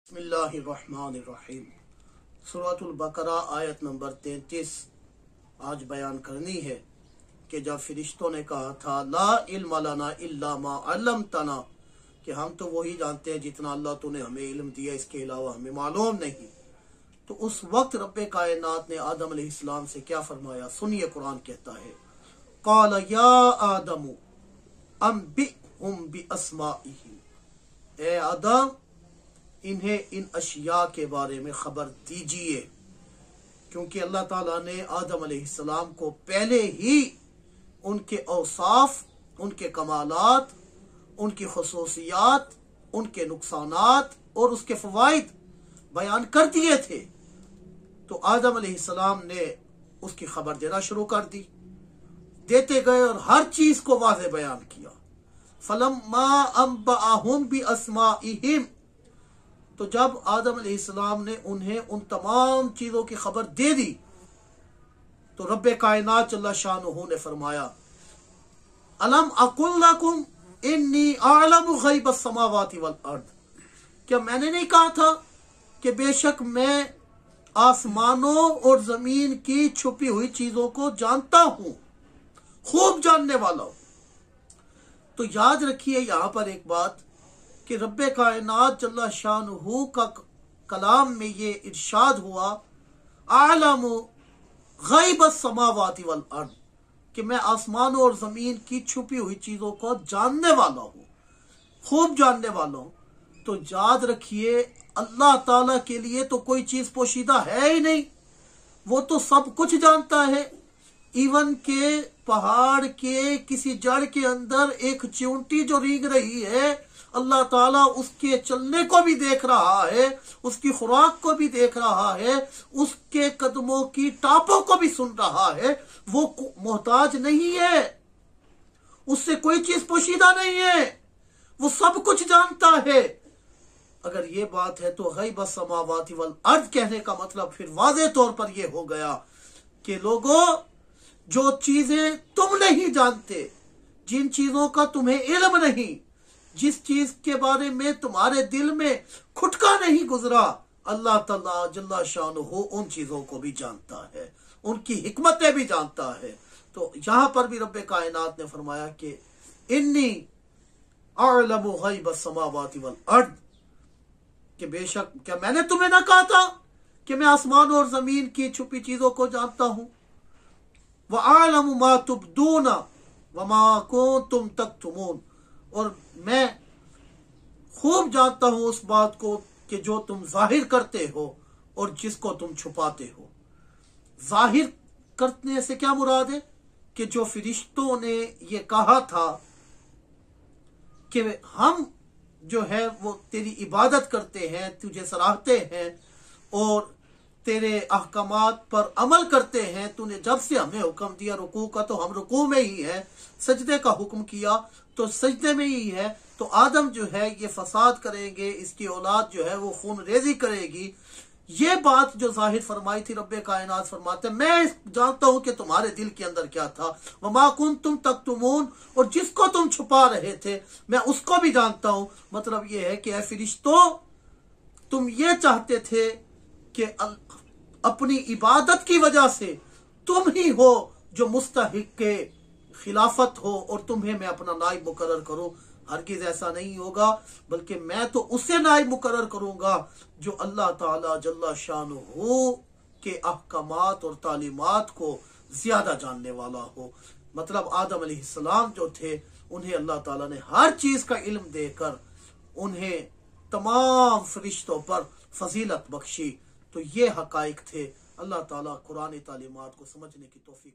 बिस्मिल्लाहिर्रहमानिर्रहीम। सूरतुल बकरा आयत नंबर 33 आज बयान करनी है कि जब फरिश्तों ने कहा था ला इल्म लना इल्ला मा अल्लमतना, कि हम तो वही जानते हैं जितना अल्लाह तूने हमें इल्म दिया, इसके अलावा हमें मालूम नहीं। तो उस वक्त रब्बे कायनात ने आदम अलैहिस्सलाम से क्या फरमाया, सुनिए। कुरान कहता है क़ाल या आदमु अंबिहुम बिअस्माइहिम, ए आदम इन्हें इन अशिया के बारे में खबर दीजिए। क्योंकि अल्लाह ताला ने आदम अलैहिस्सलाम को पहले ही उनके औसाफ, उनके कमालात, उनकी खुसूसियात, उनके नुकसानात और उसके फवाइद बयान कर दिए थे। तो आदम अलैहिस्सलाम ने उसकी खबर देना शुरू कर दी, देते गए और हर चीज को वाज़ेह बयान किया। फलम्मा अंबअहुम बिअस्माइहिम, तो जब आदम अलैहिस्सलाम ने उन्हें उन तमाम चीजों की खबर दे दी तो रब्बे कायनात जल्ला शानुहु ने फरमाया अलम अकुल लकुम इन्नी अअलमु गैबस समावाति वल अर्द, क्या मैंने नहीं कहा था कि बेशक मैं आसमानों और जमीन की छुपी हुई चीजों को जानता हूं, खूब जानने वाला हूं। तो याद रखिए यहां पर एक बात कि रब्बे कायनात जल्ला शानुहु का कलाम में ये इरशाद हुआ आलमु गैबस समावाति वल अर्द, कि मैं आसमानों और जमीन की छुपी हुई चीजों को जानने वाला हूँ, खूब जानने वाला हूँ। तो याद रखिए अल्लाह ताला के लिए तो कोई चीज पोशीदा है ही नहीं, वो तो सब कुछ जानता है। इवन के पहाड़ के किसी जड़ के अंदर एक चिंटी जो रींग रही है, अल्लाह ताला उसके चलने को भी देख रहा है, उसकी खुराक को भी देख रहा है, उसके कदमों की टापों को भी सुन रहा है। वो मोहताज नहीं है, उससे कोई चीज पोशीदा नहीं है, वो सब कुछ जानता है। अगर ये बात है तो गैबस समावाति वल अर्द कहने का मतलब फिर वाज़ेह तौर पर यह हो गया कि लोगों, जो चीजें तुम नहीं जानते, जिन चीजों का तुम्हें इल्म नहीं, जिस चीज के बारे में तुम्हारे दिल में खुटका नहीं गुजरा, अल्लाह ताला जल्ला शानुहु उन चीजों को भी जानता है, उनकी हिकमतें भी जानता है। तो यहां पर भी रब्बे कायनात ने फरमाया कि इन्नी अअलमु गैबस समावाति वल अर्द, कि बेशक क्या मैंने तुम्हें ना कहा था कि मैं आसमान और जमीन की छुपी चीजों को जानता हूं। व अअलमु मा तुबदूना व मा कुंतुम तक्तुमून, और मैं खूब जानता हूं उस बात को कि जो तुम जाहिर करते हो और जिसको तुम छुपाते हो। जाहिर करने से क्या मुराद है कि जो फरिश्तों ने ये कहा था कि हम जो है वो तेरी इबादत करते हैं, तुझे सराहते हैं और तेरे अहकामात पर अमल करते हैं, तूने जब से हमें हुक्म दिया रुकू का तो हम रुकू में ही है, सजदे का हुक्म किया तो सजदे में ही है। तो आदम जो है ये फसाद करेंगे, इसकी औलाद जो है वो खून रेजी करेगी। ये बात जो जाहिर फरमाई थी, रब्बे कायनात फरमाते मैं जानता हूं कि तुम्हारे दिल के अंदर क्या था। वमा कुंतुम तक्तुमून, और जिसको तुम छुपा रहे थे मैं उसको भी जानता हूं। मतलब ये है कि ऐ फरिश्तों, तुम ये चाहते थे कि अपनी इबादत की वजह से तुम ही हो जो मुस्तहिक के खिलाफत हो और तुम्हें मैं अपना नाइब मुकर्रर करूं। हरगिज ऐसा नहीं होगा, बल्कि मैं तो उसे नाइब मुकर्रर करूंगा जो अल्लाह ताला जल्ला शानुहु के अहकामात और तालीमात को ज्यादा जानने वाला हो। मतलब आदम अलैहिस्सलाम जो थे उन्हें अल्लाह ताला ने हर चीज का इल्म देकर उन्हें तमाम फरिश्तों पर फजीलत बख्शी। तो ये हकाइक थे। अल्लाह ताला कुरानी तालीमात को समझने की तौफीक